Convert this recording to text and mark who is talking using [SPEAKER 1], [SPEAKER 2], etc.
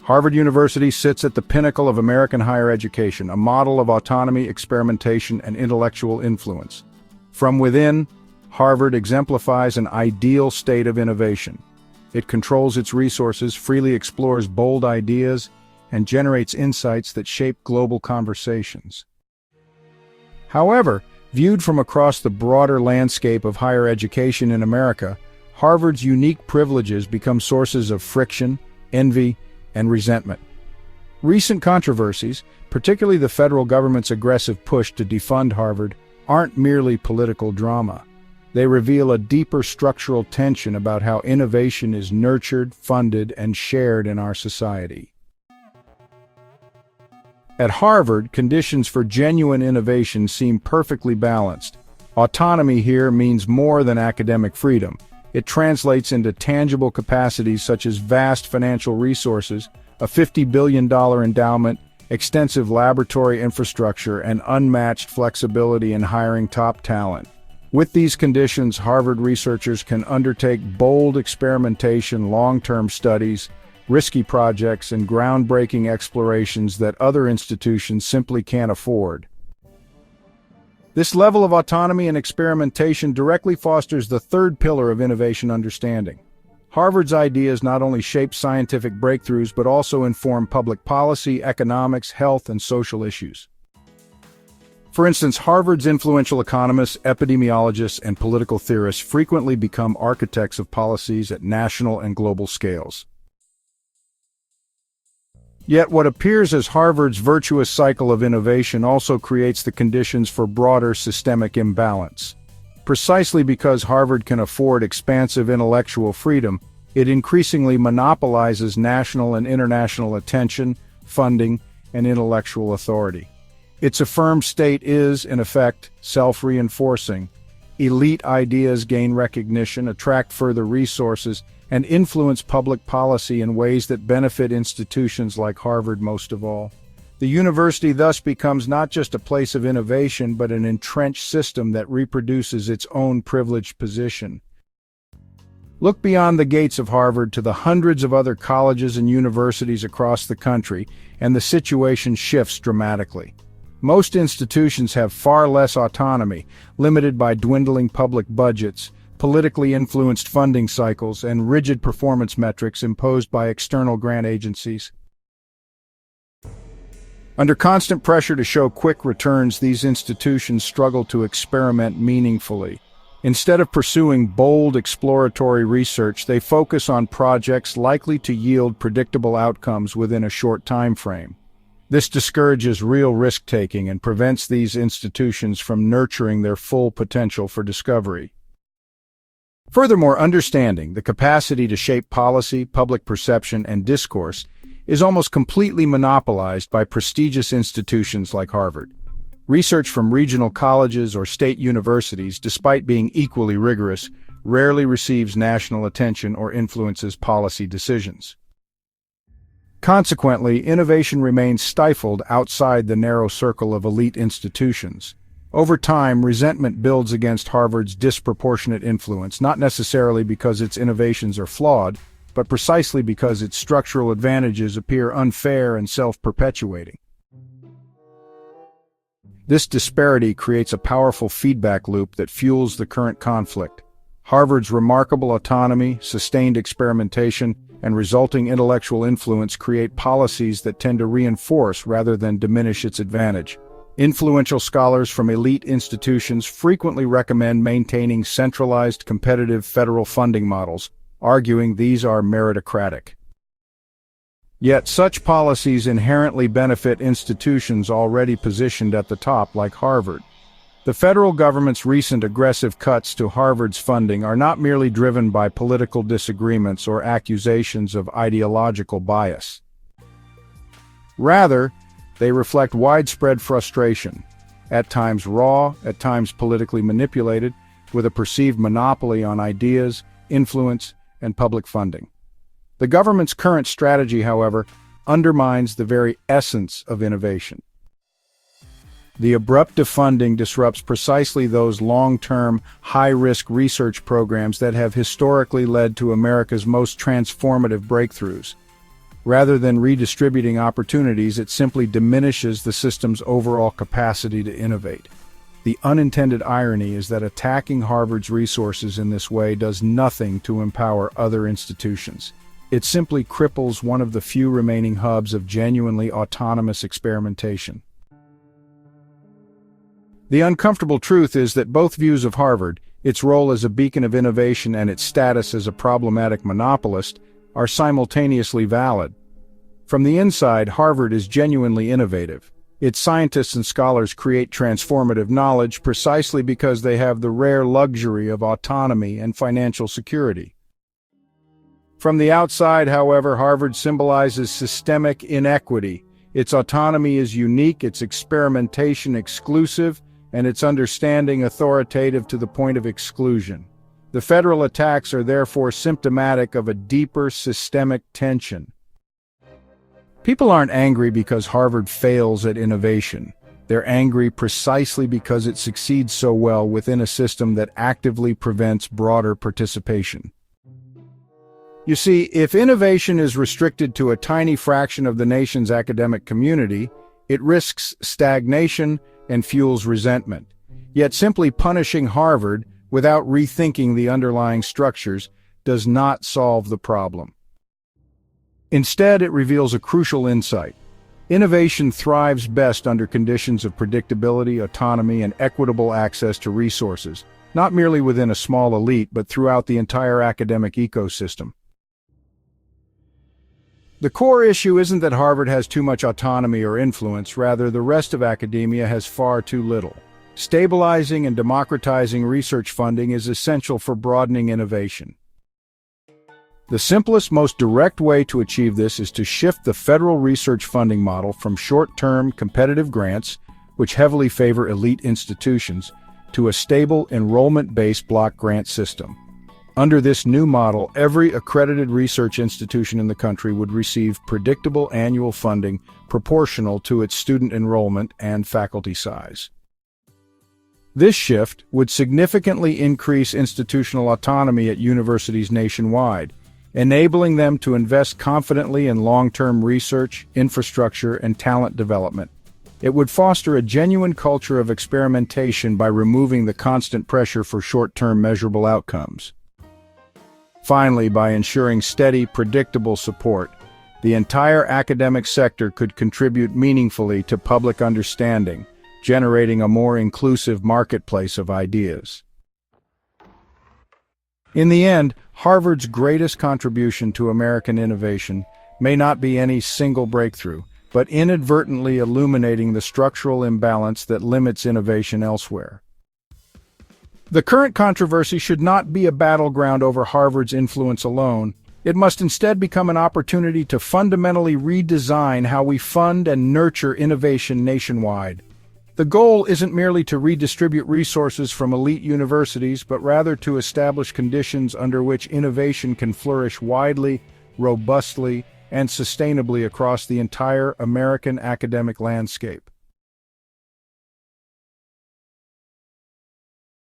[SPEAKER 1] Harvard University sits at the pinnacle of American higher education, a model of autonomy, experimentation, and intellectual influence. From within, Harvard exemplifies an ideal state of innovation. It controls its resources, freely explores bold ideas, and generates insights that shape global conversations. However, viewed from across the broader landscape of higher education in America, Harvard's unique privileges become sources of friction, envy, and resentment. Recent controversies, particularly the federal government's aggressive push to defund Harvard, aren't merely political drama. They reveal a deeper structural tension about how innovation is nurtured, funded, and shared in our society. At Harvard, conditions for genuine innovation seem perfectly balanced. Autonomy here means more than academic freedom. It translates into tangible capacities such as vast financial resources, a $50 billion endowment, extensive laboratory infrastructure, and unmatched flexibility in hiring top talent. With these conditions, Harvard researchers can undertake bold experimentation, long-term studies, risky projects, and groundbreaking explorations that other institutions simply can't afford. This level of autonomy and experimentation directly fosters the third pillar of innovation understanding. Harvard's ideas not only shape scientific breakthroughs but also inform public policy, economics, health, and social issues. For instance, Harvard's influential economists, epidemiologists, and political theorists frequently become architects of policies at national and global scales. Yet what appears as Harvard's virtuous cycle of innovation also creates the conditions for broader systemic imbalance. Precisely because Harvard can afford expansive intellectual freedom, it increasingly monopolizes national and international attention, funding, and intellectual authority. Its affirmed state is, in effect, self-reinforcing. Elite ideas gain recognition, attract further resources, and influence public policy in ways that benefit institutions like Harvard most of all. The university thus becomes not just a place of innovation, but an entrenched system that reproduces its own privileged position. Look beyond the gates of Harvard to the hundreds of other colleges and universities across the country, and the situation shifts dramatically. Most institutions have far less autonomy, limited by dwindling public budgets, politically influenced funding cycles, and rigid performance metrics imposed by external grant agencies. Under constant pressure to show quick returns, these institutions struggle to experiment meaningfully. Instead of pursuing bold, exploratory research, they focus on projects likely to yield predictable outcomes within a short time frame. This discourages real risk-taking and prevents these institutions from nurturing their full potential for discovery. Furthermore, understanding the capacity to shape policy, public perception, and discourse is almost completely monopolized by prestigious institutions like Harvard. Research from regional colleges or state universities, despite being equally rigorous, rarely receives national attention or influences policy decisions. Consequently, innovation remains stifled outside the narrow circle of elite institutions. Over time, resentment builds against Harvard's disproportionate influence, not necessarily because its innovations are flawed, but precisely because its structural advantages appear unfair and self-perpetuating. This disparity creates a powerful feedback loop that fuels the current conflict. Harvard's remarkable autonomy, sustained experimentation, and resulting intellectual influence create policies that tend to reinforce rather than diminish its advantage. Influential scholars from elite institutions frequently recommend maintaining centralized, competitive federal funding models, arguing these are meritocratic. Yet such policies inherently benefit institutions already positioned at the top, like Harvard. The federal government's recent aggressive cuts to Harvard's funding are not merely driven by political disagreements or accusations of ideological bias. Rather, they reflect widespread frustration, at times raw, at times politically manipulated, with a perceived monopoly on ideas, influence, and public funding. The government's current strategy, however, undermines the very essence of innovation. The abrupt defunding disrupts precisely those long-term, high-risk research programs that have historically led to America's most transformative breakthroughs. Rather than redistributing opportunities, it simply diminishes the system's overall capacity to innovate. The unintended irony is that attacking Harvard's resources in this way does nothing to empower other institutions. It simply cripples one of the few remaining hubs of genuinely autonomous experimentation. The uncomfortable truth is that both views of Harvard, its role as a beacon of innovation and its status as a problematic monopolist, are simultaneously valid. From the inside, Harvard is genuinely innovative. Its scientists and scholars create transformative knowledge precisely because they have the rare luxury of autonomy and financial security. From the outside, however, Harvard symbolizes systemic inequity. Its autonomy is unique, its experimentation exclusive, and its understanding authoritative to the point of exclusion. The federal attacks are therefore symptomatic of a deeper systemic tension. People aren't angry because Harvard fails at innovation. They're angry precisely because it succeeds so well within a system that actively prevents broader participation. You see, if innovation is restricted to a tiny fraction of the nation's academic community, it risks stagnation and fuels resentment. Yet simply punishing Harvard without rethinking the underlying structures does not solve the problem. Instead, it reveals a crucial insight. Innovation thrives best under conditions of predictability, autonomy, and equitable access to resources, not merely within a small elite, but throughout the entire academic ecosystem. The core issue isn't that Harvard has too much autonomy or influence, rather the rest of academia has far too little. Stabilizing and democratizing research funding is essential for broadening innovation. The simplest, most direct way to achieve this is to shift the federal research funding model from short-term competitive grants, which heavily favor elite institutions, to a stable enrollment-based block grant system. Under this new model, every accredited research institution in the country would receive predictable annual funding proportional to its student enrollment and faculty size. This shift would significantly increase institutional autonomy at universities nationwide, enabling them to invest confidently in long-term research, infrastructure, and talent development. It would foster a genuine culture of experimentation by removing the constant pressure for short-term measurable outcomes. Finally, by ensuring steady, predictable support, the entire academic sector could contribute meaningfully to public understanding, generating a more inclusive marketplace of ideas. In the end, Harvard's greatest contribution to American innovation may not be any single breakthrough, but inadvertently illuminating the structural imbalance that limits innovation elsewhere. The current controversy should not be a battleground over Harvard's influence alone. It must instead become an opportunity to fundamentally redesign how we fund and nurture innovation nationwide. The goal isn't merely to redistribute resources from elite universities, but rather to establish conditions under which innovation can flourish widely, robustly, and sustainably across the entire American academic landscape.